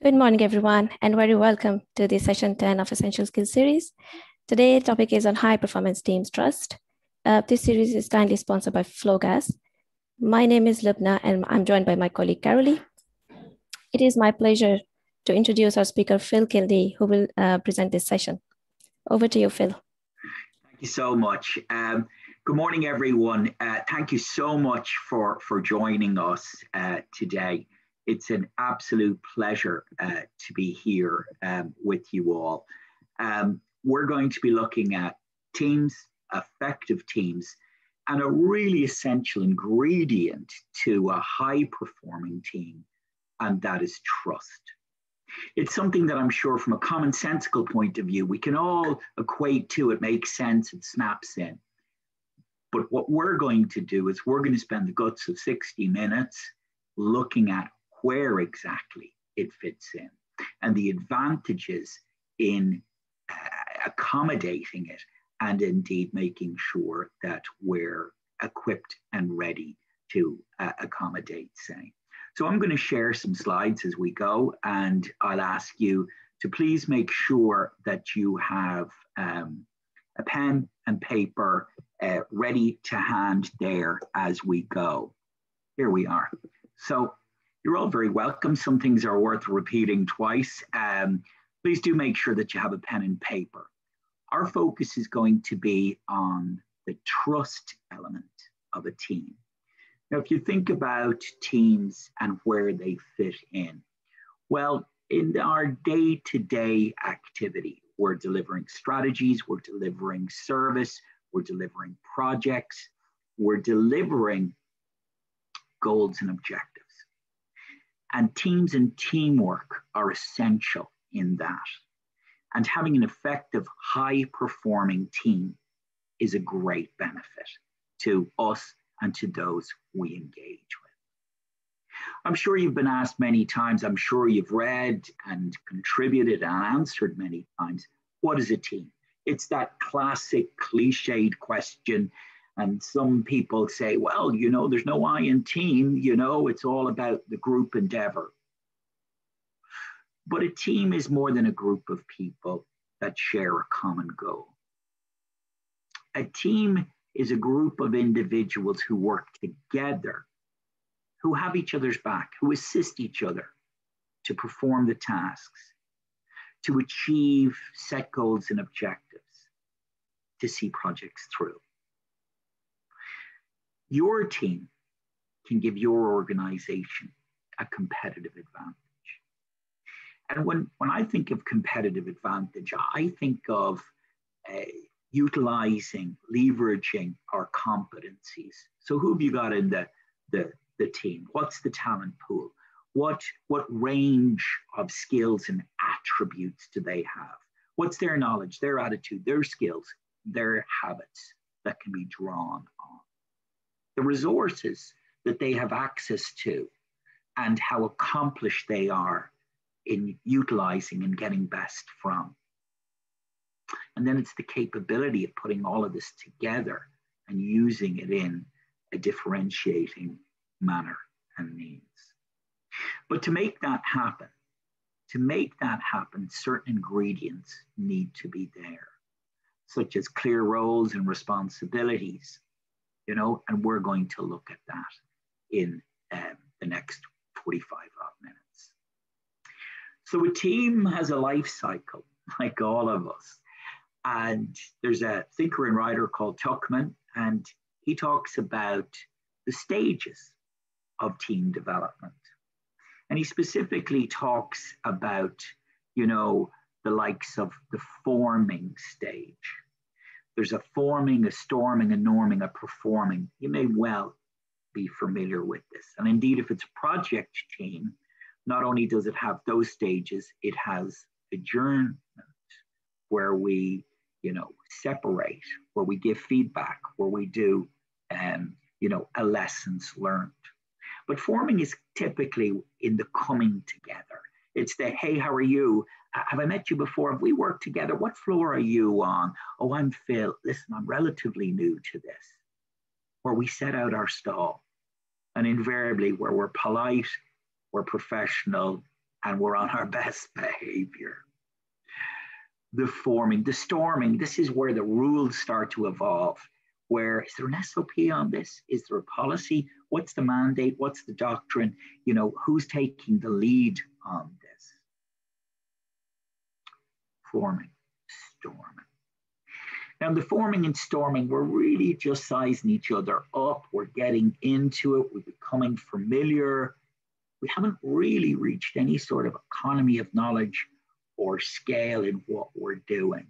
Good morning, everyone, and very welcome to the session 10 of Essential Skills series. Today's topic is on high performance teams trust. This series is kindly sponsored by Flowgas. My name is Lubna, and I'm joined by my colleague, Carolee. It is my pleasure to introduce our speaker, Phil Kildee, who will present this session. Over to you, Phil. Thank you so much. Good morning, everyone. Thank you so much for joining us today. It's an absolute pleasure to be here with you all. We're going to be looking at teams, effective teams, and a really essential ingredient to a high-performing team, and that is trust. It's something that I'm sure from a commonsensical point of view, we can all equate to, it makes sense, it snaps in. But what we're going to do is we're going to spend the guts of 60 minutes looking at where exactly it fits in and the advantages in accommodating it and indeed making sure that we're equipped and ready to accommodate same. So I'm going to share some slides as we go, and I'll ask you to please make sure that you have a pen and paper ready to hand there as we go. Here we are. So you're all very welcome. Some things are worth repeating twice. Please do make sure that you have a pen and paper. Our focus is going to be on the trust element of a team. Now, if you think about teams and where they fit in, well, in our day-to-day activity, we're delivering strategies, we're delivering service, we're delivering projects, we're delivering goals and objectives. And teams and teamwork are essential in that. And having an effective, high-performing team is a great benefit to us and to those we engage with. I'm sure you've been asked many times, I'm sure you've read and contributed and answered many times, what is a team? It's that classic cliched question. And some people say, well, you know, there's no I in team, you know, it's all about the group endeavor. But a team is more than a group of people that share a common goal. A team is a group of individuals who work together, who have each other's back, who assist each other to perform the tasks, to achieve set goals and objectives, to see projects through. Your team can give your organization a competitive advantage. And when I think of competitive advantage, I think of utilizing, leveraging our competencies. So who have you got in the team? What's the talent pool? What range of skills and attributes do they have? What's their knowledge, their attitude, their skills, their habits that can be drawn on? The resources that they have access to and how accomplished they are in utilizing and getting best from. And then it's the capability of putting all of this together and using it in a differentiating manner and means. But to make that happen, certain ingredients need to be there, such as clear roles and responsibilities, you know, and we're going to look at that in the next 45 odd minutes. So a team has a life cycle, like all of us. And there's a thinker and writer called Tuckman, and he talks about the stages of team development. And he specifically talks about, you know, the likes of the forming stage. There's a forming, a storming, a norming, a performing. You may well be familiar with this. And indeed, if it's a project team, not only does it have those stages, it has adjournment where we, you know, separate, where we give feedback, where we do, you know, a lessons learned. But forming is typically in the coming together. It's the, hey, how are you? Have I met you before? Have we worked together? What floor are you on? Oh, I'm Phil. Listen, I'm relatively new to this. Where we set out our stall. And invariably where we're polite, we're professional, and we're on our best behavior. The forming, the storming, this is where the rules start to evolve. Where is there an SOP on this? Is there a policy? What's the mandate? What's the doctrine? You know, who's taking the lead on this? Forming, storming. Now, the forming and storming, we're really just sizing each other up. We're getting into it. We're becoming familiar. We haven't really reached any sort of economy of knowledge or scale in what we're doing.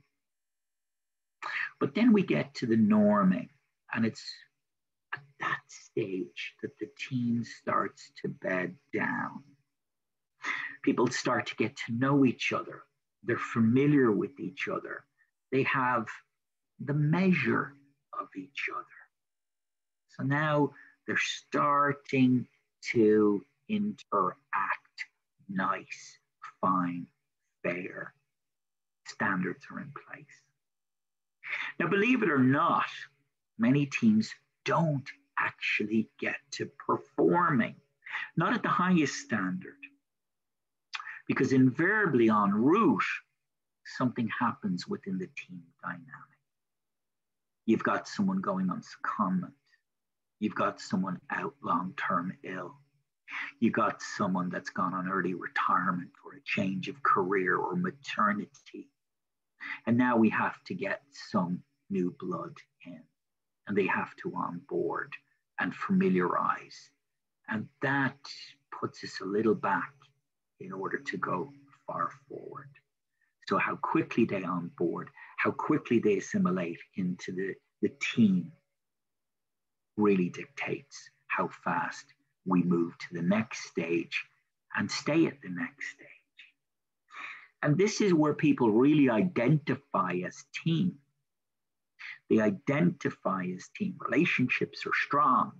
But then we get to the norming, and it's at that stage that the team starts to bed down. People start to get to know each other. They're familiar with each other. They have the measure of each other. So now they're starting to interact nice, fine, fair. Standards are in place. Now, believe it or not, many teams don't actually get to performing, not at the highest standard, because invariably en route, something happens within the team dynamic. You've got someone going on secondment. You've got someone out long-term ill. You've got someone that's gone on early retirement or a change of career or maternity. And now we have to get some new blood in, and they have to onboard and familiarize. And that puts us a little back in order to go far forward. So how quickly they onboard, how quickly they assimilate into the team really dictates how fast we move to the next stage and stay at the next stage. And this is where people really identify as team. They identify as team. Relationships are strong.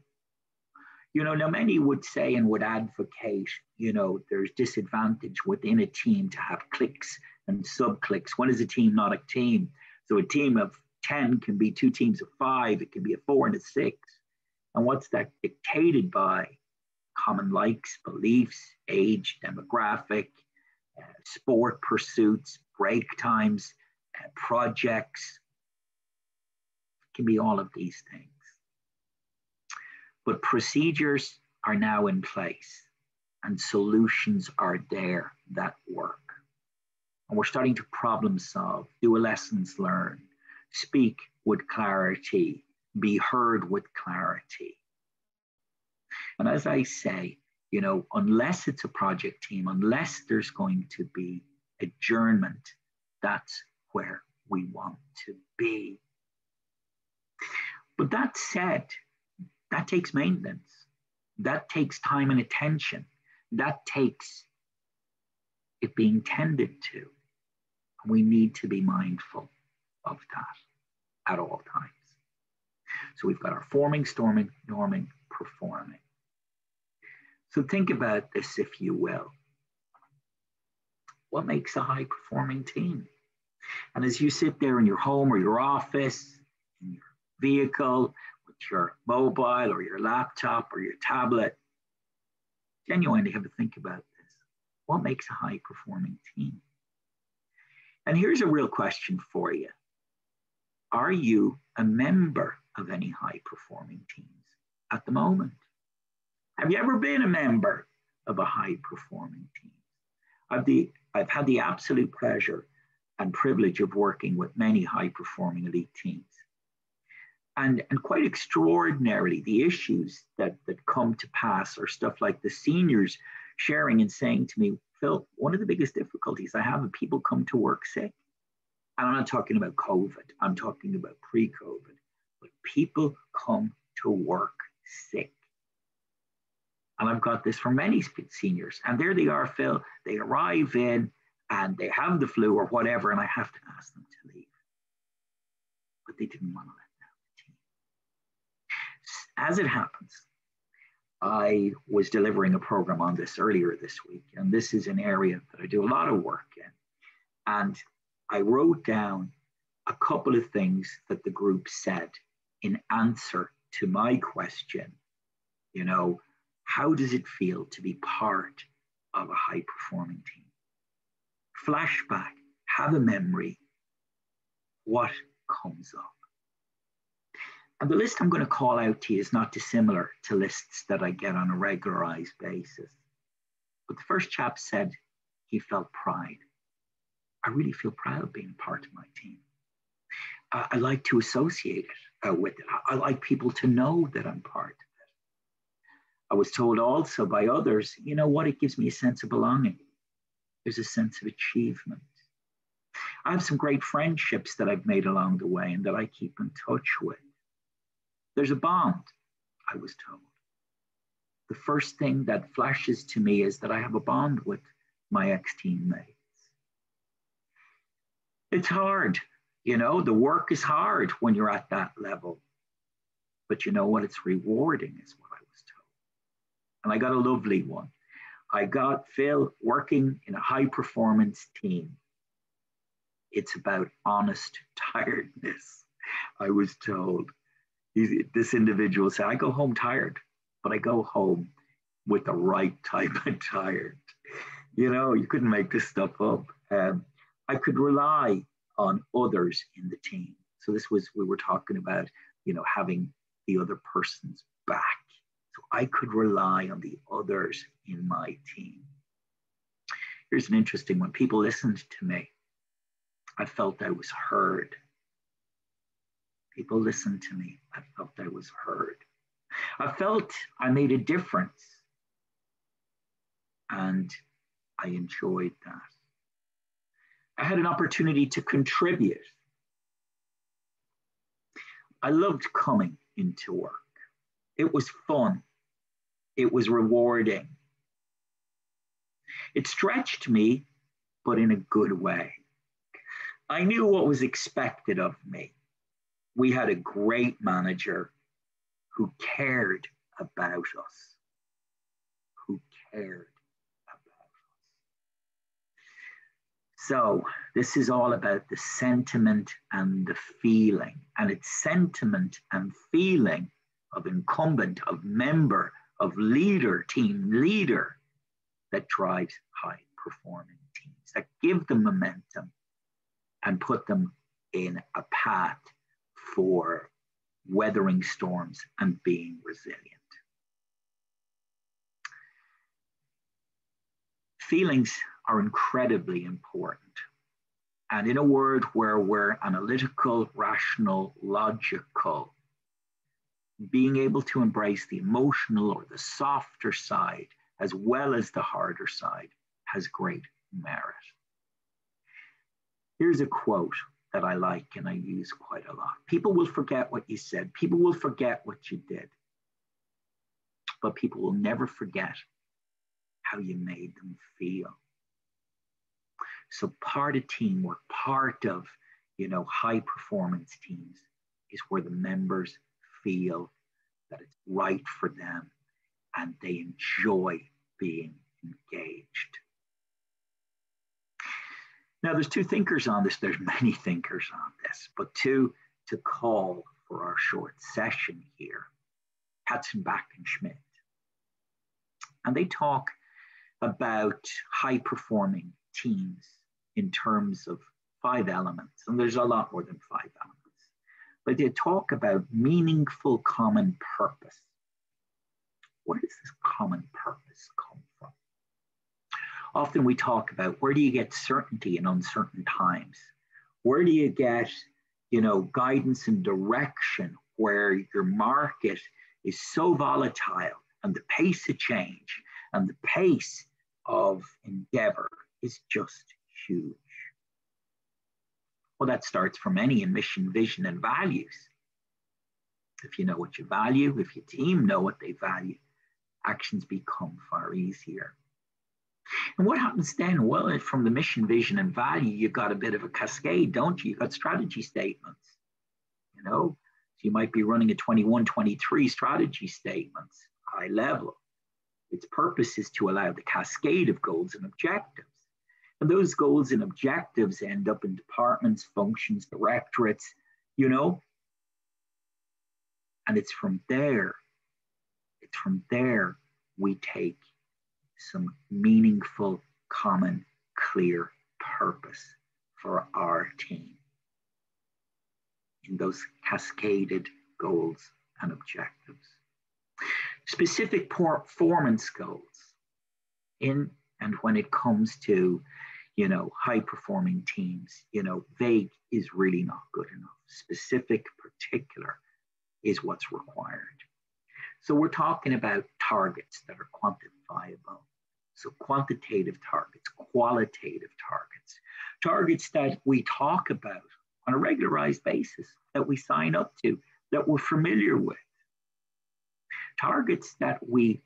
You know, now many would say and would advocate, you know, there's disadvantage within a team to have cliques and sub-cliques. When is a team not a team? So a team of 10 can be 2 teams of 5. It can be a 4 and a 6. And what's that dictated by? Common likes, beliefs, age, demographic, sport pursuits, break times, projects. It can be all of these things. But procedures are now in place and solutions are there that work. And we're starting to problem solve, do a lessons learned, speak with clarity, be heard with clarity. And as I say, you know, unless it's a project team, unless there's going to be adjournment, that's where we want to be. But that said, that takes maintenance. That takes time and attention. That takes it being tended to. We need to be mindful of that at all times. So we've got our forming, storming, norming, performing. So think about this, if you will. What makes a high-performing team? And as you sit there in your home or your office, in your vehicle, with your mobile or your laptop or your tablet, genuinely have to think about this. What makes a high-performing team? And here's a real question for you. Are you a member of any high-performing teams at the moment? Have you ever been a member of a high-performing team? I've had the absolute pleasure and privilege of working with many high-performing elite teams. And quite extraordinarily, the issues that come to pass are stuff like the seniors sharing and saying to me, Phil, one of the biggest difficulties I have is people come to work sick. And I'm not talking about COVID, I'm talking about pre-COVID, but people come to work sick. And I've got this from many seniors. And there they are, Phil, they arrive in and they have the flu or whatever, and I have to ask them to leave. But they didn't want to let down the team. As it happens, I was delivering a program on this earlier this week, and this is an area that I do a lot of work in. And I wrote down a couple of things that the group said in answer to my question, you know, how does it feel to be part of a high-performing team. Flashback, have a memory. What comes up? And the list I'm going to call out to you is not dissimilar to lists that I get on a regularized basis. But the first chap said he felt pride. I really feel proud being part of my team. I like to associate it with it. I like people to know that I'm part of it. I was told also by others, you know what, it gives me a sense of belonging. There's a sense of achievement. I have some great friendships that I've made along the way and that I keep in touch with. There's a bond, I was told. The first thing that flashes to me is that I have a bond with my ex-teammates. It's hard, you know, the work is hard when you're at that level. But you know what? It's rewarding, is what I was told. And I got a lovely one. I got Phil working in a high-performance team. It's about honest tiredness, I was told. This individual said, I go home tired, but I go home with the right type of tired. You know, you couldn't make this stuff up. I could rely on others in the team. So we were talking about, you know, having the other person's back. So I could rely on the others in my team. Here's an interesting one. People listened to me. I felt I was heard. People listened to me. I felt I was heard. I felt I made a difference. And I enjoyed that. I had an opportunity to contribute. I loved coming into work. It was fun. It was rewarding. It stretched me, but in a good way. I knew what was expected of me. We had a great manager who cared about us. Who cared about us. So this is all about the sentiment and the feeling. And it's sentiment and feeling of incumbent, of member, of leader, team leader, that drives high-performing teams, that give them momentum and put them in a path for weathering storms and being resilient. Feelings are incredibly important. And in a world where we're analytical, rational, logical, being able to embrace the emotional or the softer side as well as the harder side has great merit. Here's a quote that I like and I use quite a lot. People will forget what you said. People will forget what you did. But people will never forget how you made them feel. So part of teamwork, part of, you know, high performance teams is where the members feel that it's right for them and they enjoy being engaged. Now, there's two thinkers on this. There's many thinkers on this, but two to call for our short session here, Katzenbach and Schmidt. And they talk about high-performing teams in terms of 5 elements. And there's a lot more than 5 elements. But they talk about meaningful common purpose. Where does this common purpose come from? Often we talk about, where do you get certainty in uncertain times? Where do you get, you know, guidance and direction where your market is so volatile and the pace of change and the pace of endeavor is just huge? Well, that starts from any mission, vision, and values. If you know what you value, if your team know what they value, actions become far easier. And what happens then? Well, from the mission, vision, and value, you've got a bit of a cascade, don't you? You've got strategy statements, you know? So you might be running a 21, 23 strategy statements, high level. Its purpose is to allow the cascade of goals and objectives. And those goals and objectives end up in departments, functions, directorates, you know? And it's from there we take some meaningful, common, clear purpose for our team in those cascaded goals and objectives. Specific performance goals in and when it comes to, high performing teams, vague is really not good enough. Specific, particular is what's required. So we're talking about targets that are quantifiable. So quantitative targets, qualitative targets, targets that we talk about on a regularized basis, that we sign up to, that we're familiar with. Targets that we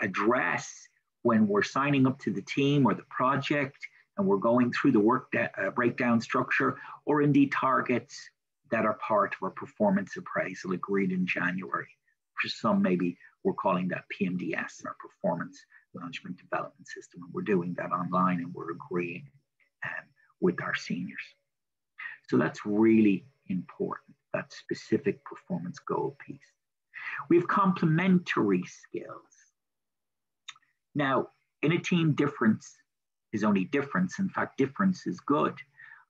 address when we're signing up to the team or the project and we're going through the work breakdown structure, or indeed targets that are part of our performance appraisal agreed in January. For some, maybe we're calling that PMDS, our performance management development system. And we're doing that online and we're agreeing with our seniors. So that's really important, that specific performance goal piece. We have complementary skills. Now, in a team, difference is only difference. In fact, difference is good.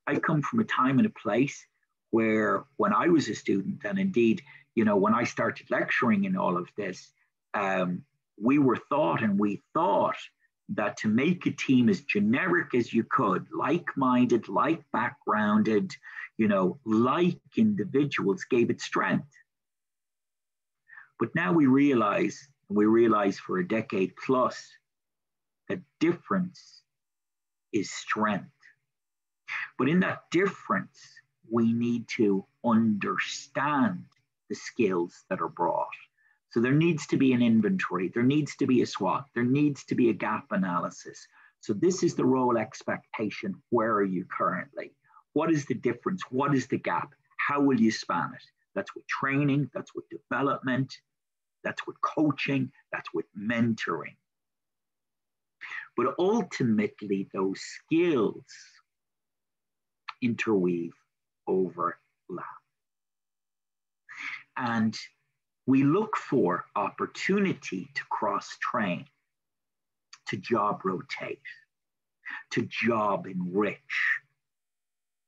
I come from a time and a place where when I was a student, and indeed, when I started lecturing in all of this, we thought that to make a team as generic as you could, like-minded, like-backgrounded, like individuals, gave it strength. But now we realize for a decade plus, that difference is strength. But in that difference, we need to understand the skills that are brought. So there needs to be an inventory, there needs to be a SWOT, there needs to be a gap analysis. So this is the role expectation. Where are you currently? What is the difference? What is the gap? How will you span it? That's with training, that's with development, that's with coaching, that's with mentoring. But ultimately, those skills interweave, overlap. And we look for opportunity to cross-train, to job rotate, to job enrich,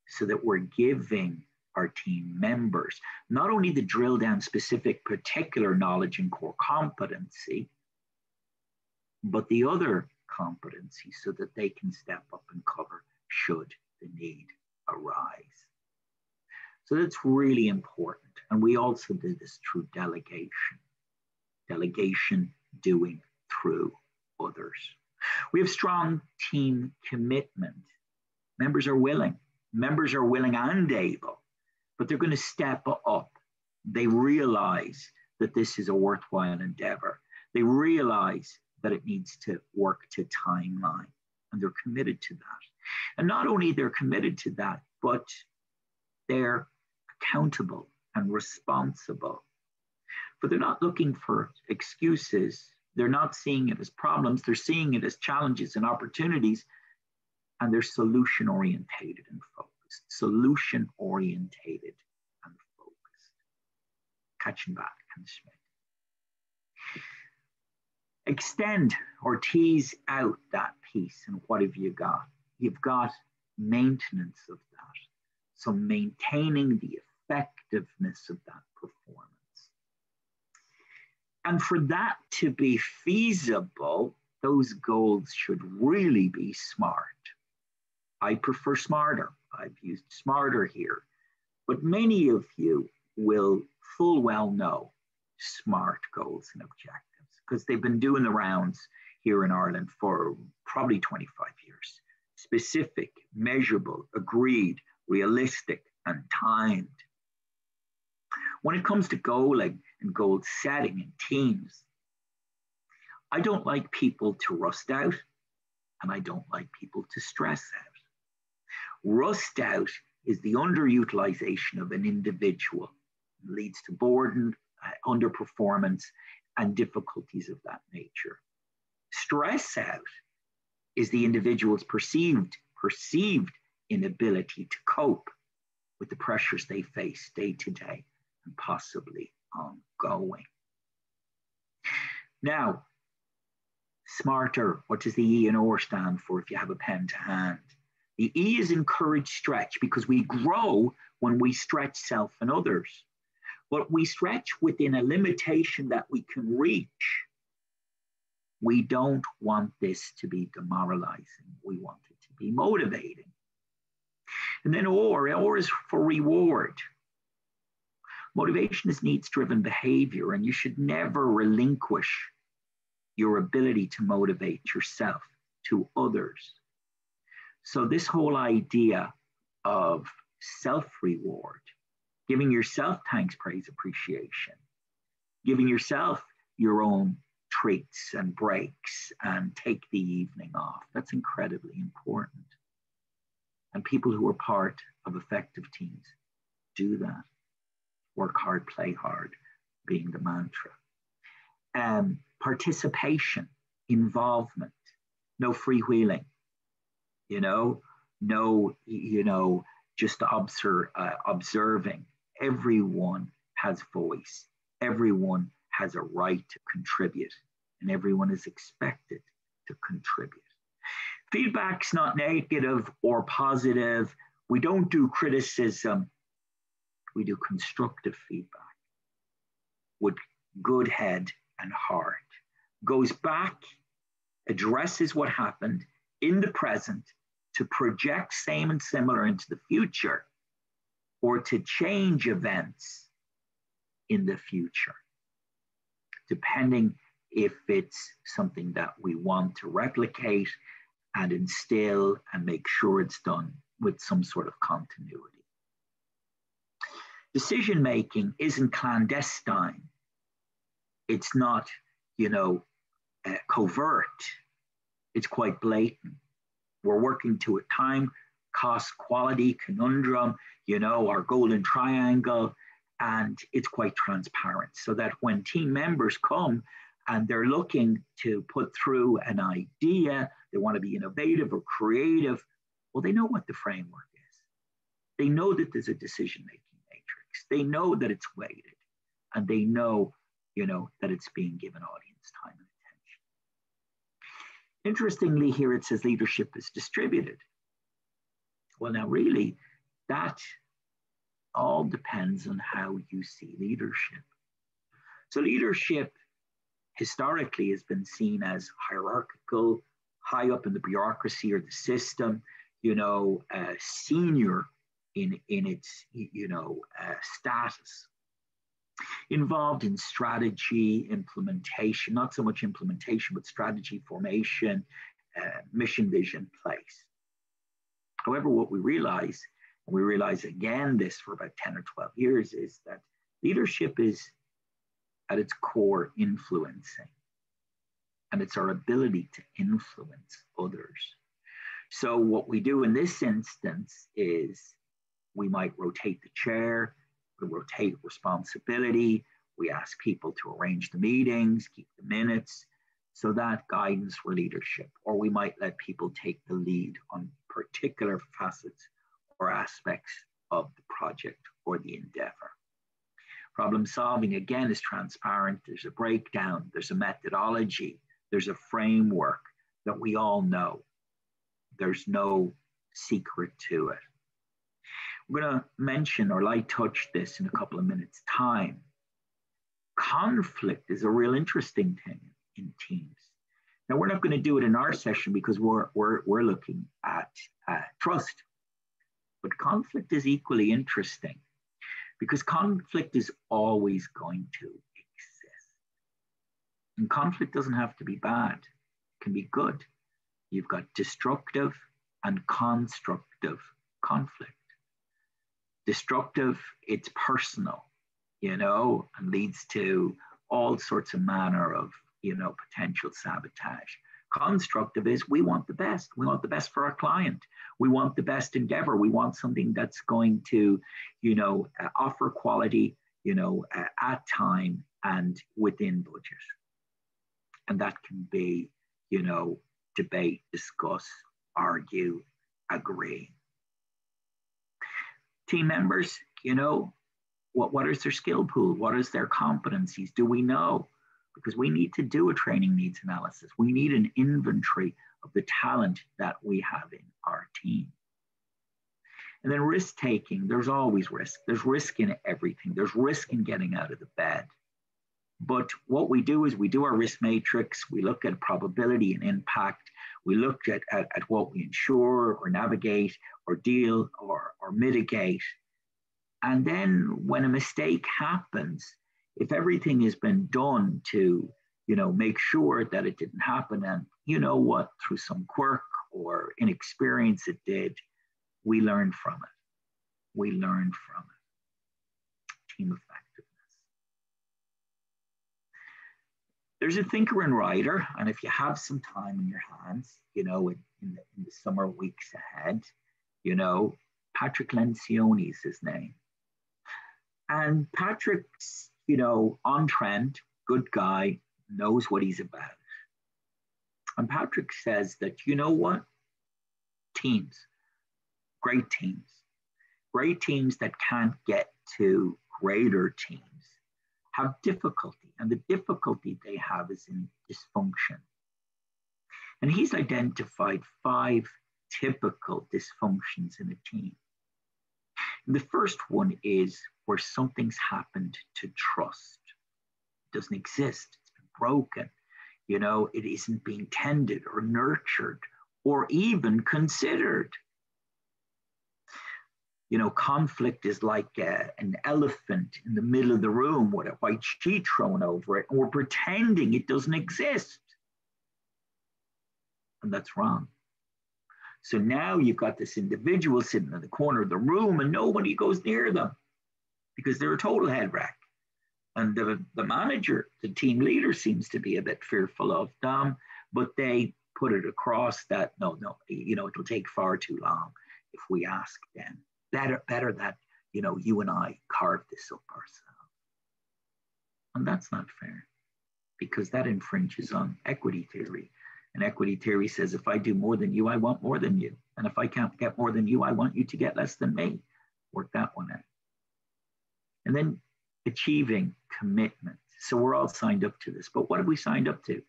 so that we're giving our team members not only the drill down specific particular knowledge and core competency, but the other competency so that they can step up and cover should the need arise. So that's really important. And we also do this through delegation. Delegation doing through others. We have strong team commitment. Members are willing and able, but they're going to step up. They realize that this is a worthwhile endeavor. They realize that it needs to work to timeline, and they're committed to that. And not only they're committed to that, but they're accountable and responsible. But they're not looking for excuses. They're not seeing it as problems. They're seeing it as challenges and opportunities, and they're solution-orientated and focused. Solution-orientated and focused. Catching back and Smith. Extend or tease out that piece, and what have you got? You've got maintenance of that. So maintaining the effectiveness of that performance. And for that to be feasible, those goals should really be SMART. I prefer SMARTER. I've used SMARTER here. But many of you will full well know SMART goals and objectives, because they've been doing the rounds here in Ireland for probably 25 years. Specific, measurable, agreed, realistic, and timed. When it comes to goaling and goal setting in teams, I don't like people to rust out, and I don't like people to stress out. Rust out is the underutilization of an individual. It leads to boredom, underperformance, and difficulties of that nature. Stress out is the individual's perceived inability to cope with the pressures they face day to day and possibly ongoing. Now, Smarter, what does the E and R stand for if you have a pen to hand? The E is encourage stretch, because we grow when we stretch self and others. But we stretch within a limitation that we can reach. We don't want this to be demoralizing. We want it to be motivating. And then R is for reward. Motivation is needs-driven behavior, and you should never relinquish your ability to motivate yourself to others. So this whole idea of self-reward, giving yourself thanks, praise, appreciation, giving yourself your own treats and breaks and take the evening off, that's incredibly important. And people who are part of effective teams do that. Work hard, play hard, being the mantra. Participation, involvement, no freewheeling, just observing. Everyone has voice, everyone has a right to contribute, and everyone is expected to contribute. Feedback's not negative or positive. We don't do criticism. We do constructive feedback with good head and heart. Goes back, addresses what happened in the present to project same and similar into the future, or to change events in the future, depending if it's something that we want to replicate and instill and make sure it's done with some sort of continuity. Decision-making isn't clandestine. It's not, covert. It's quite blatant. We're working to a time, cost, quality conundrum, our golden triangle, and it's quite transparent, so that when team members come and they're looking to put through an idea, they want to be innovative or creative, well, they know what the framework is. They know that there's a decision-making matrix. They know that it's weighted, and they know, that it's being given audience time and attention. Interestingly, here it says leadership is distributed. Well, now really, that all depends on how you see leadership. So leadership historically has been seen as hierarchical, high up in the bureaucracy or the system, senior in its, status. Involved in strategy, implementation, not so much implementation, but strategy, formation, mission, vision, place. However, what we realize, and we realize again this for about 10 or 12 years, is that leadership is at its core influencing, and it's our ability to influence others. So what we do in this instance is we might rotate the chair, we rotate responsibility, we ask people to arrange the meetings, keep the minutes, so that guidance for leadership. Or we might let people take the lead on particular facets or aspects of the project or the endeavor. Problem solving, again, is transparent. There's a breakdown, there's a methodology, there's a framework that we all know. There's no secret to it. We're going to mention or light touch this in a couple of minutes' time. Conflict is a real interesting thing in teams. Now, we're not going to do it in our session because we're looking at trust. But conflict is equally interesting because conflict is always going to exist. And conflict doesn't have to be bad. It can be good. You've got destructive and constructive conflict. Destructive, it's personal, and leads to all sorts of manner of, potential sabotage. Constructive is we want the best. We want the best for our client. We want the best endeavor. We want something that's going to, offer quality, at time and within budget. And that can be, debate, discuss, argue, agree. Team members, what is their skill pool? What is their competencies? Do we know? because we need to do a training needs analysis. We need an inventory of the talent that we have in our team. And then risk taking, there's always risk. There's risk in everything. There's risk in getting out of the bed. But what we do is we do our risk matrix. We look at probability and impact. We look at what we insure or navigate or deal or mitigate. And then when a mistake happens, if everything has been done to, make sure that it didn't happen, and through some quirk or inexperience it did, we learn from it. We learn from it. Team effectiveness. There's a thinker and writer, and if you have some time in your hands, in the summer weeks ahead, Patrick Lencioni is his name. And Patrick's, on trend, good guy, knows what he's about. And Patrick says that, teams, great teams that can't get to greater teams have difficulty, and the difficulty they have is in dysfunction. And he's identified 5 typical dysfunctions in a team. And the first one is where something's happened to trust. It doesn't exist, it's been broken. It isn't being tended or nurtured or even considered. Conflict is like an elephant in the middle of the room with a white sheet thrown over it, and we're pretending it doesn't exist. And that's wrong. So now you've got this individual sitting in the corner of the room and nobody goes near them because they're a total head wreck. And the manager, the team leader, seems to be a bit fearful of them, but they put it across that, no, it'll take far too long if we ask them. Better that, you and I carve this up ourselves. And that's not fair, because that infringes on equity theory. And equity theory says, if I do more than you, I want more than you. And if I can't get more than you, I want you to get less than me. Work that one out. And then achieving commitment. So we're all signed up to this, but what have we signed up to?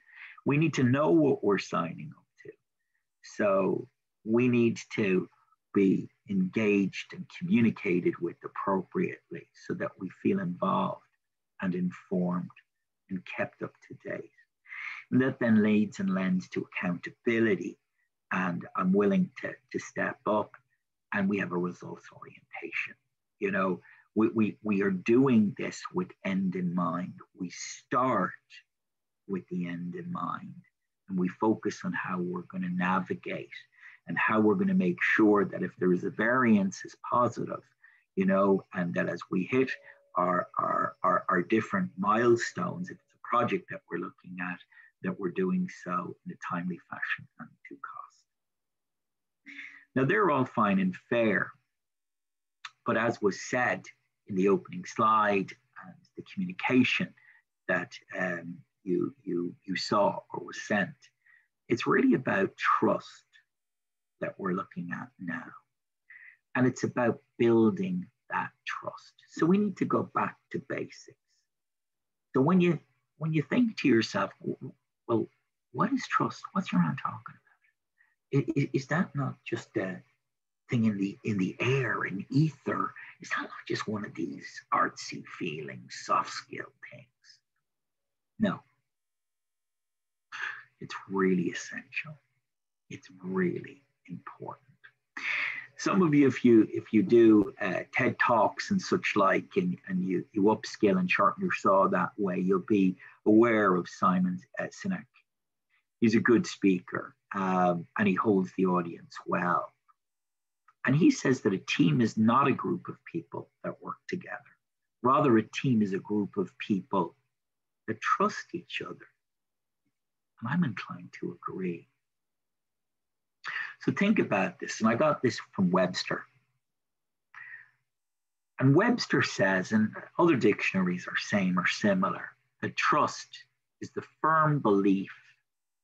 We need to know what we're signing up to. So we need to be engaged and communicated with appropriately so that we feel involved and informed and kept up to date. And that then leads and lends to accountability, and I'm willing to step up, and we have a results orientation. We are doing this with end in mind. We start with the end in mind, and we focus on how we're going to navigate and how we're going to make sure that if there is a variance is positive, and that as we hit our different milestones, if it's a project that we're looking at, that we're doing so in a timely fashion and to cost. Now, they're all fine and fair, but as was said in the opening slide and the communication that you saw or was sent, it's really about trust that we're looking at now. And it's about building that trust. So we need to go back to basics. So when you think to yourself, well, what is trust? What's your man talking about? Is that not just a thing in the air, in ether? Is that not just one of these artsy feeling, soft skill things? No. It's really essential. It's really important. Some of you, if you do TED Talks and such like, and you upskill and sharpen your saw that way, you'll be aware of Simon Sinek. He's a good speaker, and he holds the audience well. And he says that a team is not a group of people that work together. Rather, a team is a group of people that trust each other. And I'm inclined to agree. So think about this, and I got this from Webster. And Webster says, and other dictionaries are same or similar, that trust is the firm belief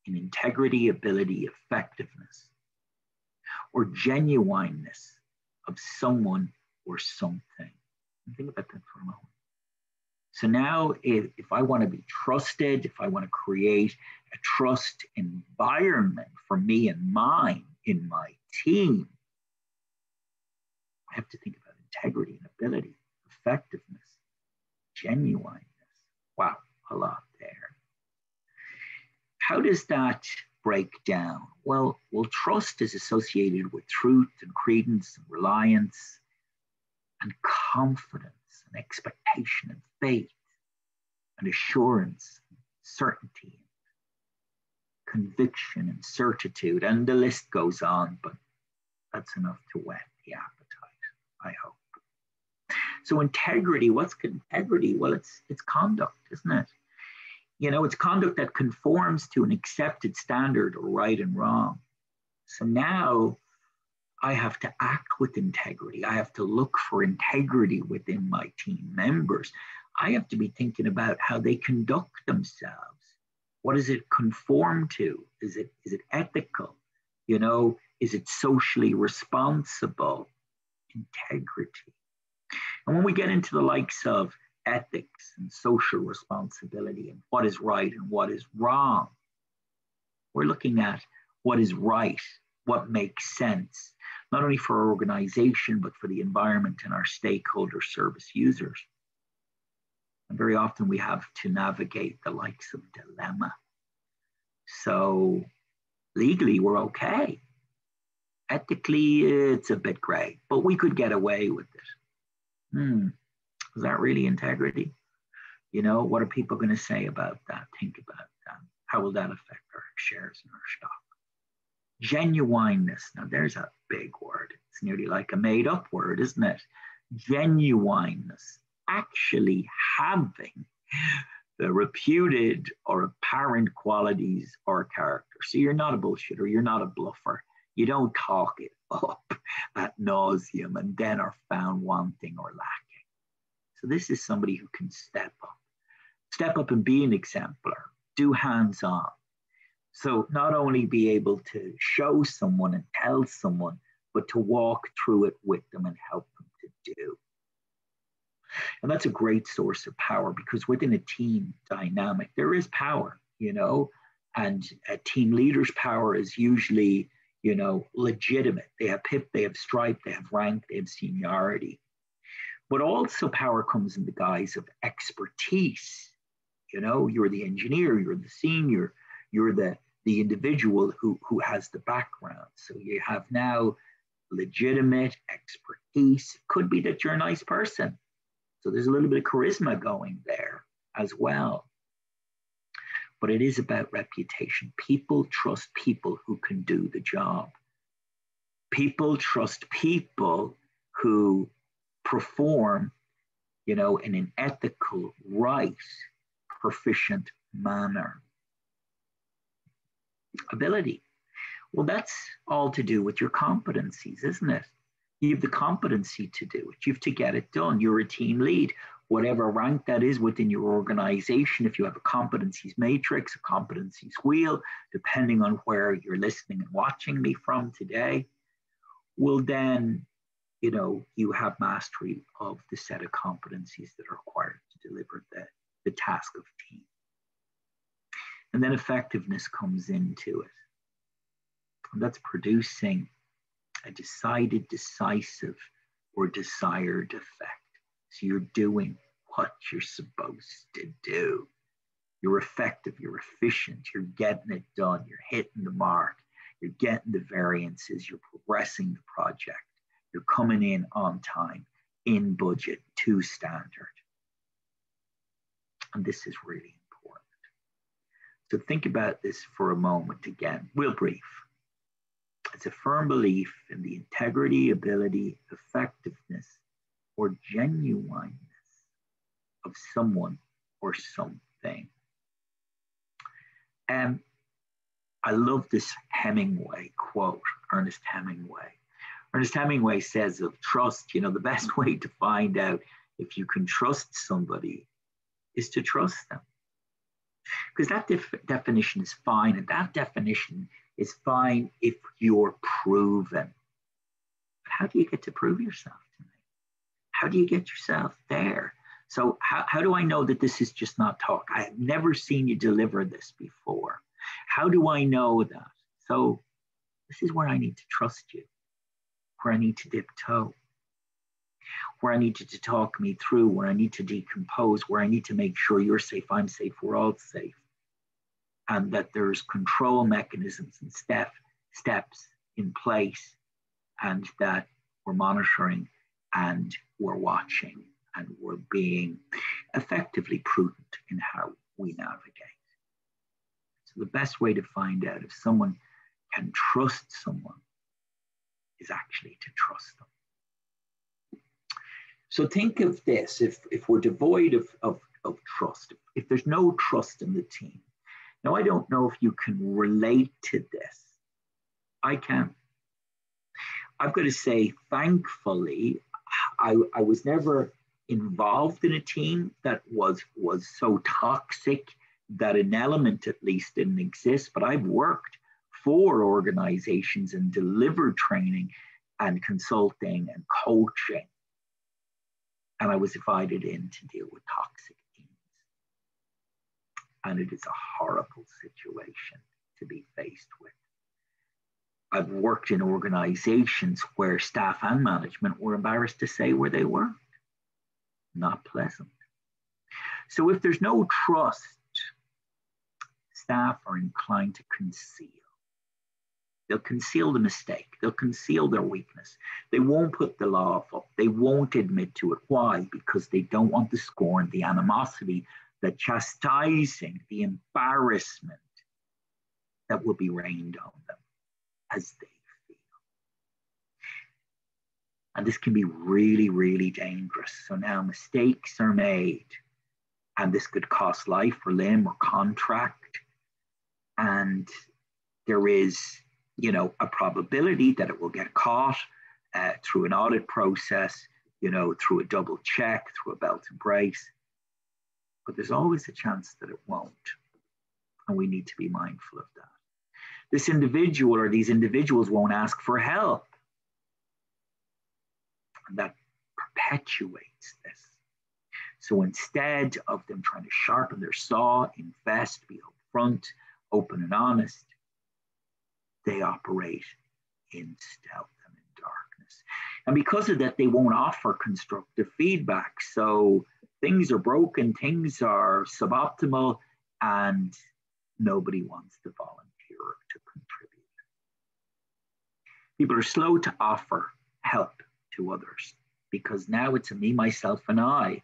in integrity, ability, effectiveness, or genuineness of someone or something. And think about that for a moment. So now if I want to be trusted, if I want to create a trust environment for me and mine in my team, I have to think about integrity and ability, effectiveness, genuineness. Wow, a lot there. How does that break down? Well, trust is associated with truth and credence and reliance and confidence and expectation and faith and assurance, and certainty, conviction and certitude, and the list goes on, but that's enough to whet the appetite, I hope. So integrity, what's integrity? Well, it's conduct, isn't it? You know, it's conduct that conforms to an accepted standard or right and wrong. So now I have to act with integrity. I have to look for integrity within my team members. I have to be thinking about how they conduct themselves. What does it conform to? Is it ethical? You know, is it socially responsible? Integrity. And when we get into the likes of ethics and social responsibility and what is right and what is wrong, we're looking at what is right, what makes sense, not only for our organization, but for the environment and our stakeholder service users. And very often we have to navigate the likes of dilemma. So legally, we're okay. Ethically, it's a bit gray, but we could get away with it. Is that really integrity? You know, what are people going to say about that? Think about that. How will that affect our shares and our stock? Genuineness. Now, there's a big word. It's nearly like a made up word, isn't it? Genuineness. Actually having the reputed or apparent qualities or character. So you're not a bullshitter. You're not a bluffer. You don't talk it up ad nauseum and then are found wanting or lacking. So this is somebody who can step up and be an exemplar, do hands-on. So not only be able to show someone and tell someone, but to walk through it with them and help them to do. And that's a great source of power, because within a team dynamic, there is power, you know, and a team leader's power is usually, you know, legitimate. They have PIP, they have stripe, they have rank, they have seniority. But also power comes in the guise of expertise. You know, you're the engineer, you're the senior, you're the individual who has the background. So you have now legitimate expertise. It could be that you're a nice person. So there's a little bit of charisma going there as well. But it is about reputation. People trust people who can do the job. People trust people who perform, you know, in an ethical, right, proficient manner. Ability. Well, that's all to do with your competencies, isn't it? You have the competency to do it. You have to get it done. You're a team lead, whatever rank that is within your organization. If you have a competencies matrix, a competencies wheel, depending on where you're listening and watching me from today, well then, you know, you have mastery of the set of competencies that are required to deliver the task of team. And then effectiveness comes into it. And that's producing a decided, decisive, or desired effect. So you're doing what you're supposed to do. You're effective, you're efficient, you're getting it done, you're hitting the mark, you're getting the variances, you're progressing the project, you're coming in on time, in budget, to standard. And this is really important. So think about this for a moment again, real brief. It's a firm belief in the integrity, ability, effectiveness, or genuineness of someone or something. I love this Hemingway quote, Ernest Hemingway. Ernest Hemingway says of trust, you know, the best way to find out if you can trust somebody is to trust them. Because that definition is fine, and that definition is fine if you're proven. But how do you get to prove yourself to me? How do you get yourself there So how do I know that this is just not talk? I have never seen you deliver this before. How do I know that? So this is where I need to trust you, where I need to dip toe, where I need you to talk me through, where I need to decompose, where I need to make sure you're safe, I'm safe, we're all safe. And that there's control mechanisms and steps in place, and that we're monitoring and we're watching and we're being effectively prudent in how we navigate. So the best way to find out if someone can trust someone is actually to trust them. So think of this, if we're devoid of trust, if there's no trust in the team. Now, I don't know if you can relate to this. I can. I've got to say, thankfully, I was never involved in a team that was so toxic that an element at least didn't exist, but I've worked for organizations and delivered training and consulting and coaching. And I was invited in to deal with toxic teams. And it is a horrible situation to be faced with. I've worked in organizations where staff and management were embarrassed to say where they were. Not pleasant. So if there's no trust, staff are inclined to conceal. They'll conceal the mistake. They'll conceal their weakness. They won't put the law up. They won't admit to it. Why? Because they don't want the scorn, the animosity, the chastising, the embarrassment that will be rained on them as they feel. And this can be really, really dangerous. So now mistakes are made, and this could cost life or limb or contract. And there is, a probability that it will get caught through an audit process, through a double check, through a belt and brace. But there's always a chance that it won't. And we need to be mindful of that. This individual or these individuals won't ask for help. And that perpetuates this. So instead of them trying to sharpen their saw, invest, be upfront, open and honest, they operate in stealth and in darkness. And because of that, they won't offer constructive feedback. So things are broken, things are suboptimal, and nobody wants to volunteer or to contribute. People are slow to offer help to others because now it's a me, myself, and I.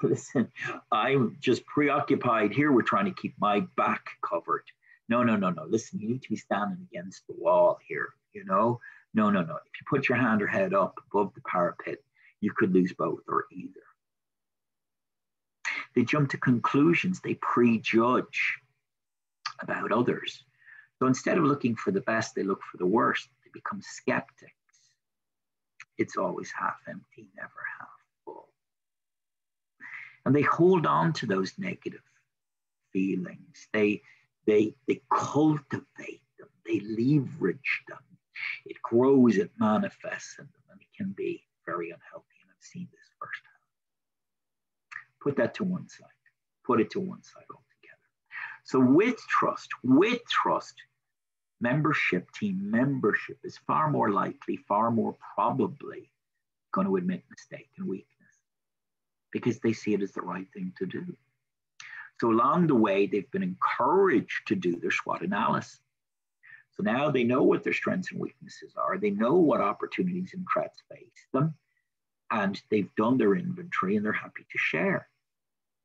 Listen, I'm just preoccupied here. We're trying to keep my back covered. No. Listen, you need to be standing against the wall here, No. If you put your hand or head up above the parapet, you could lose both or either. They jump to conclusions. They prejudge about others. So instead of looking for the best, they look for the worst. They become skeptics. It's always half empty, never half full. And they hold on to those negative feelings. They cultivate them. They leverage them. It grows, it manifests in them, and it can be very unhealthy. And I've seen this firsthand. Put that to one side. Put it to one side altogether. So with trust, team membership is far more likely, far more probably going to admit mistake and weakness because they see it as the right thing to do. So along the way, they've been encouraged to do their SWOT analysis. So now they know what their strengths and weaknesses are. They know what opportunities and threats face them. And they've done their inventory and they're happy to share.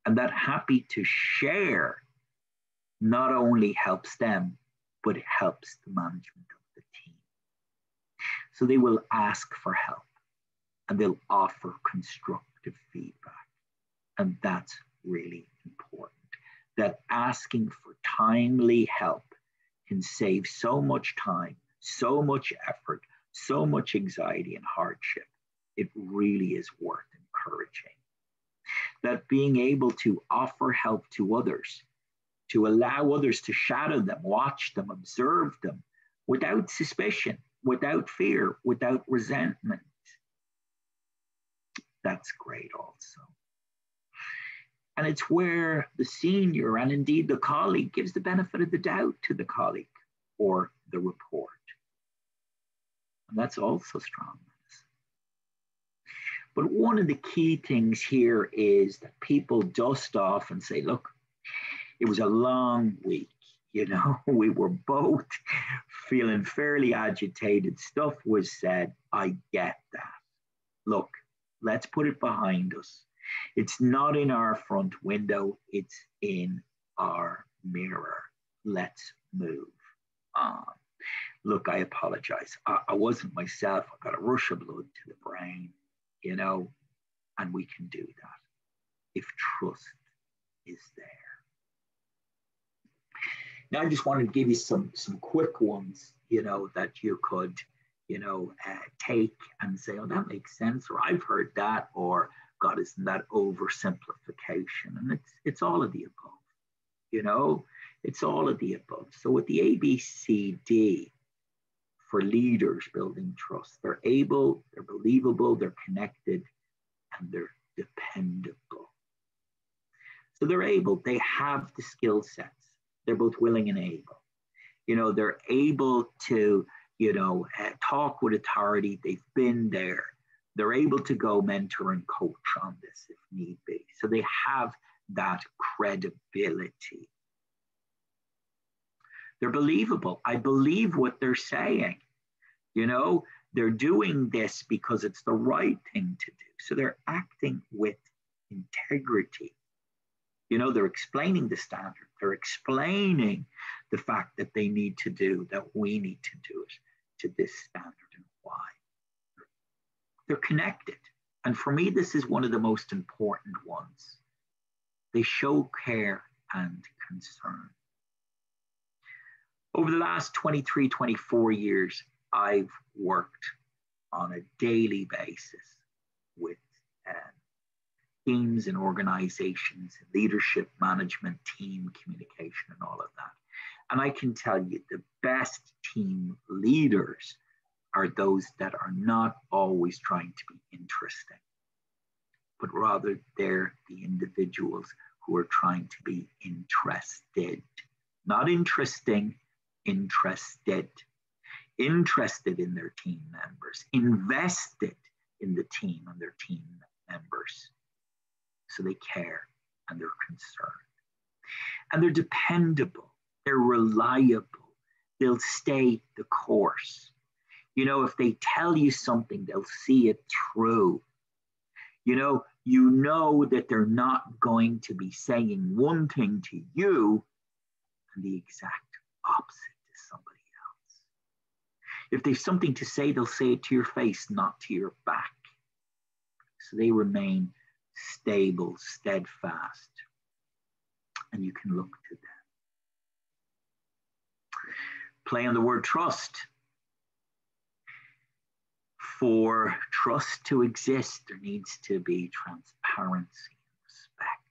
And that happy to share not only helps them, but it helps the management of the team. So they will ask for help and they'll offer constructive feedback. And that's really important. That asking for timely help can save so much time, so much effort, so much anxiety and hardship. It really is worth encouraging. That being able to offer help to others, to allow others to shadow them, watch them, observe them, without suspicion, without fear, without resentment. That's great also. And it's where the senior and indeed the colleague gives the benefit of the doubt to the colleague or the report. And that's also strong. But one of the key things here is that people dust off and say, look, it was a long week. You know, we were both feeling fairly agitated. Stuff was said. I get that. Look, let's put it behind us. It's not in our front window. It's in our mirror. Let's move on. Look, I apologize. I wasn't myself. I got a rush of blood to the brain, you know, and we can do that if trust is there. Now, I just wanted to give you some quick ones, you know, that you could, you know, take and say, oh, that makes sense, or I've heard that, or God, isn't that oversimplification? And it's all of the above, you know, it's all of the above. So with the ABCD for leaders building trust, they're able, they're believable, they're connected, and they're dependable. So they're able, they have the skill sets. They're both willing and able. You know, they're able to, you know, talk with authority. They've been there. They're able to go mentor and coach on this if need be. So they have that credibility. They're believable. I believe what they're saying. You know, they're doing this because it's the right thing to do. So they're acting with integrity. You know, they're explaining the standard. They're explaining the fact that they need to do, that we need to do it to this standard and why. They're connected. And for me, this is one of the most important ones. They show care and concern. Over the last 23, 24 years, I've worked on a daily basis with teams and organizations, leadership, management, team communication, and all of that. And I can tell you the best team leaders are those that are not always trying to be interesting, but rather they're the individuals who are trying to be interested. Not interesting, interested. Interested in their team members, invested in the team and their team members. So they care and they're concerned. And they're dependable, they're reliable, they'll stay the course. You know, if they tell you something, they'll see it through. You know that they're not going to be saying one thing to you and the exact opposite to somebody else. If there's something to say, they'll say it to your face, not to your back. So they remain stable, steadfast, and you can look to them. Play on the word trust. For trust to exist, there needs to be transparency and respect.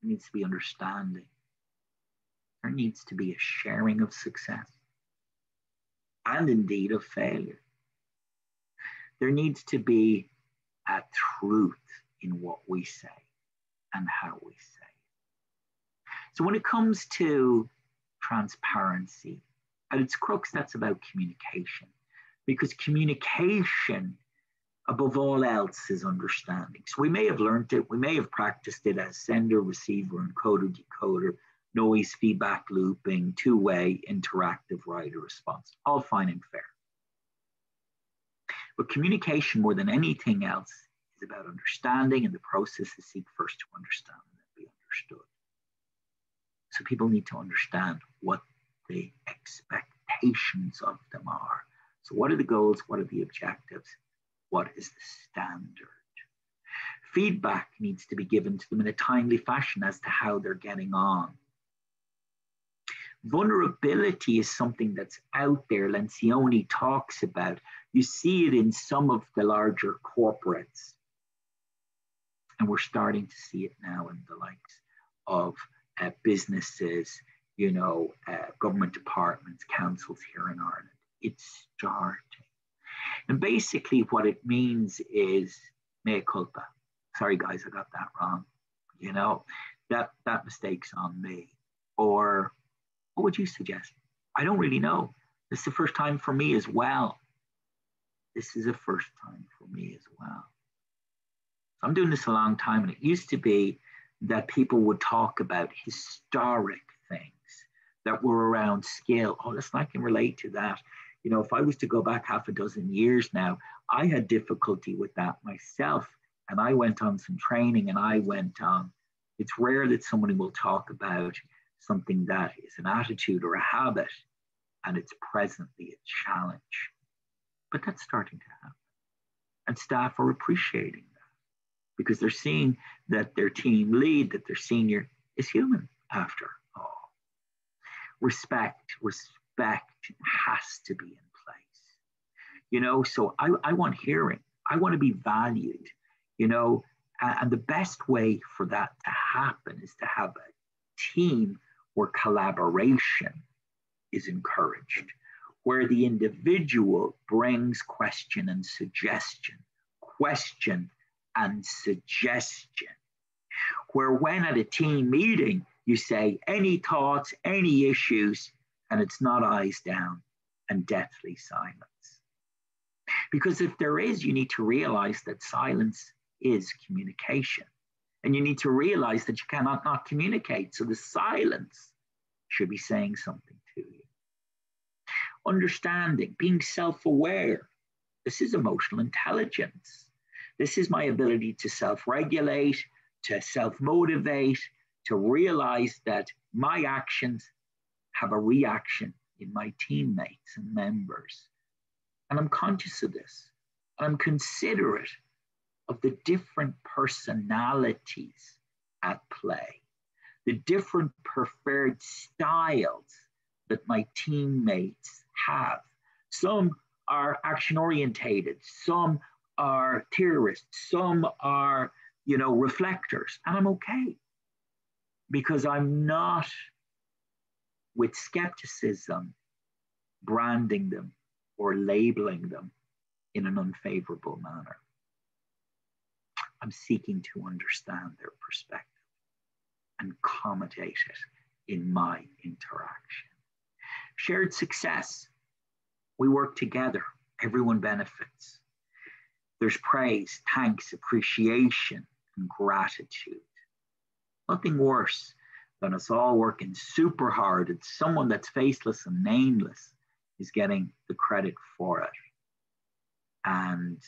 There needs to be understanding. There needs to be a sharing of success and indeed of failure. There needs to be a truth in what we say and how we say it. So when it comes to transparency, at its crux, that's about communication, because communication, above all else, is understanding. So we may have learned it, we may have practiced it as sender, receiver, encoder, decoder, noise, feedback looping, two-way, interactive, writer, response, all fine and fair. But communication, more than anything else, is about understanding, and the process is seek first to understand and then be understood. So people need to understand what the expectations of them are. So what are the goals? What are the objectives? What is the standard? Feedback needs to be given to them in a timely fashion as to how they're getting on. Vulnerability is something that's out there. Lencioni talks about. You see it in some of the larger corporates. And we're starting to see it now in the likes of businesses, government departments, councils here in Ireland. It's starting. And basically what it means is mea culpa. Sorry, guys, I got that wrong. you know, that mistake's on me. Or what would you suggest? I don't really know. This is the first time for me as well. This is the first time for me as well. So I'm doing this a long time, and it used to be that people would talk about historic things that were around skill. Oh, listen, I can relate to that. You know, if I was to go back half a dozen years now, I had difficulty with that myself. And I went on some training, and I went on. It's rare that somebody will talk about something that is an attitude or a habit, and it's presently a challenge. But that's starting to happen. And staff are appreciating that because they're seeing that their team lead, that their senior is human after all. Respect has to be in place. You know, so I want hearing. I want to be valued, you know, and the best way for that to happen is to have a team where collaboration is encouraged, where the individual brings question and suggestion, where when at a team meeting, you say any thoughts, any issues, and it's not eyes down and deathly silence. Because if there is, you need to realize that silence is communication. And you need to realize that you cannot not communicate. So the silence should be saying something to you. Understanding, being self-aware. This is emotional intelligence. This is my ability to self-regulate, to self-motivate, to realize that my actions have a reaction in my teammates and members. And I'm conscious of this. And I'm considerate of the different personalities at play, the different preferred styles that my teammates have. Some are action orientated, some are theorists, some are, you know, reflectors, and I'm okay because I'm not with skepticism branding them or labeling them in an unfavorable manner. I'm seeking to understand their perspective and accommodate it in my interaction. Shared success. We work together. Everyone benefits. There's praise, thanks, appreciation, and gratitude. Nothing worse than us all working super hard and someone that's faceless and nameless is getting the credit for it. And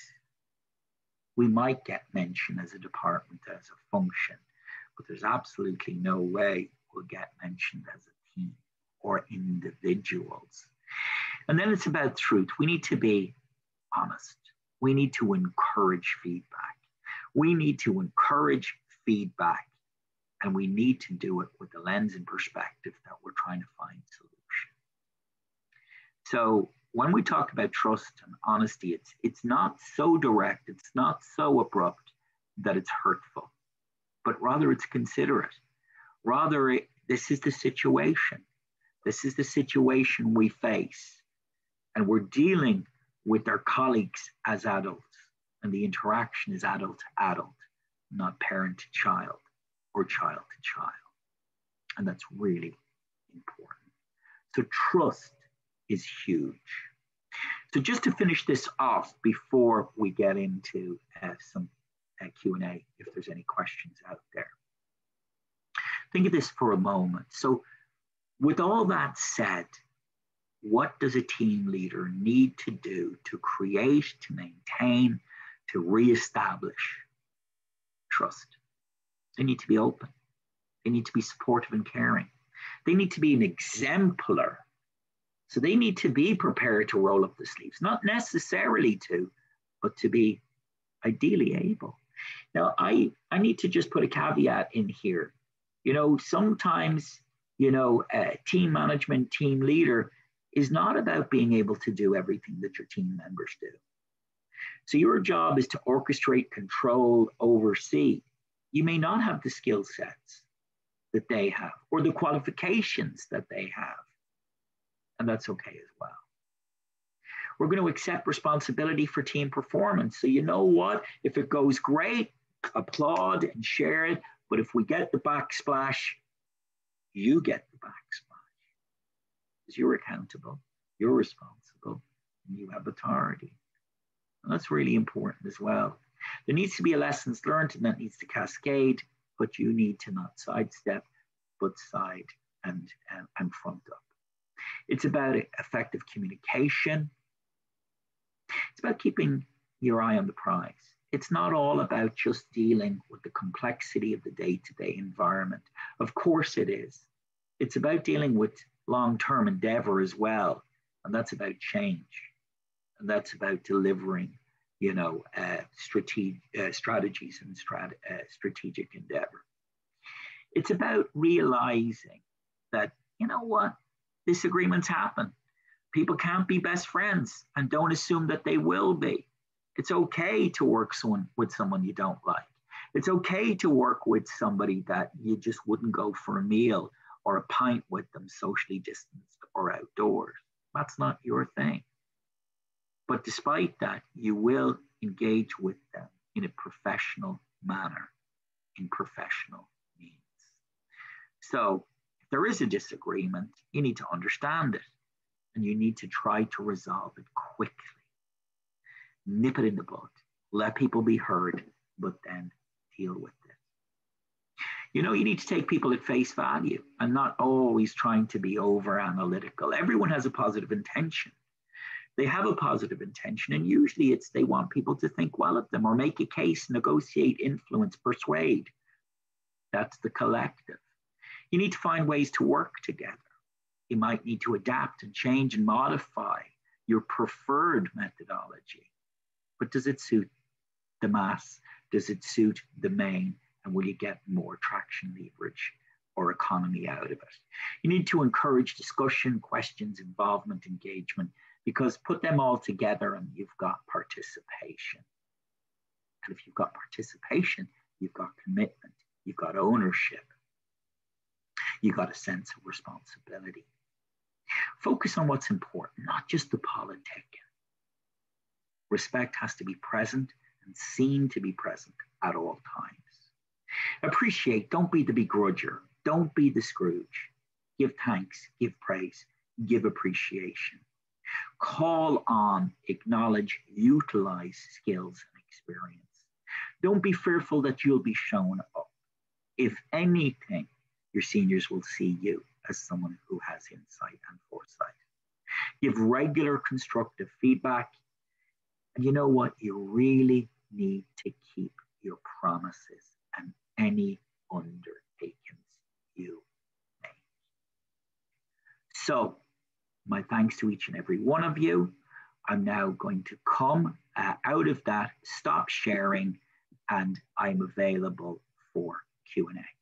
we might get mentioned as a department, as a function, but there's absolutely no way we'll get mentioned as a team or individuals. And then it's about truth. We need to be honest. We need to encourage feedback. We need to encourage feedback, and we need to do it with the lens and perspective that we're trying to find solution. So when we talk about trust and honesty, it's not so direct, it's not so abrupt that it's hurtful, but rather it's considerate. Rather, this is the situation. This is the situation we face. And we're dealing with our colleagues as adults. And the interaction is adult to adult, not parent to child or child to child. And that's really important. So trust is huge. So just to finish this off before we get into some Q&A, if there's any questions out there. Think of this for a moment. So with all that said, what does a team leader need to do to create, to maintain, to reestablish trust? They need to be open. They need to be supportive and caring. They need to be an exemplar. So they need to be prepared to roll up the sleeves, not necessarily to, but to be ideally able. Now, I need to just put a caveat in here. You know, sometimes, you know, team management, team leader is not about being able to do everything that your team members do. So your job is to orchestrate, control, oversee. You may not have the skill sets that they have or the qualifications that they have. And that's okay as well. We're going to accept responsibility for team performance. So you know what? If it goes great, applaud and share it. But if we get the backsplash, you get the backsplash. Because you're accountable, you're responsible, and you have authority. And that's really important as well. There needs to be a lessons learned, and that needs to cascade, but you need to not sidestep, but side and front up. It's about effective communication. It's about keeping your eye on the prize. It's not all about just dealing with the complexity of the day-to-day environment. Of course it is. It's about dealing with long-term endeavor as well. And that's about change. And that's about delivering, strategies and strategic endeavor. It's about realizing that, disagreements happen. People can't be best friends, and don't assume that they will be. It's okay to work with someone you don't like. It's okay to work with somebody that you just wouldn't go for a meal or a pint with them, socially distanced or outdoors. That's not your thing. But despite that, you will engage with them in a professional manner, in professional means. So if there is a disagreement, you need to understand it, and you need to try to resolve it quickly. Nip it in the bud. Let people be heard, but then deal with it. You need to take people at face value and not always trying to be over analytical. Everyone has a positive intention. They have a positive intention, and usually it's they want people to think well of them or make a case, negotiate, influence, persuade. That's the collective. You need to find ways to work together. You might need to adapt and change and modify your preferred methodology. But does it suit the mass? Does it suit the main? And will you get more traction, leverage, or economy out of it? You need to encourage discussion, questions, involvement, engagement, because put them all together and you've got participation. And if you've got participation, you've got commitment, you've got ownership, you've got a sense of responsibility. Focus on what's important, not just the politic. Respect has to be present and seen to be present at all times. Appreciate, don't be the begrudger, don't be the Scrooge. Give thanks, give praise, give appreciation. Call on, acknowledge, utilize skills and experience. Don't be fearful that you'll be shown up. If anything, your seniors will see you as someone who has insight and foresight. Give regular constructive feedback. And you know what? You really need to keep your promises and any undertakings you make. So, my thanks to each and every one of you. I'm now going to come out of that, stop sharing, and I'm available for Q&A.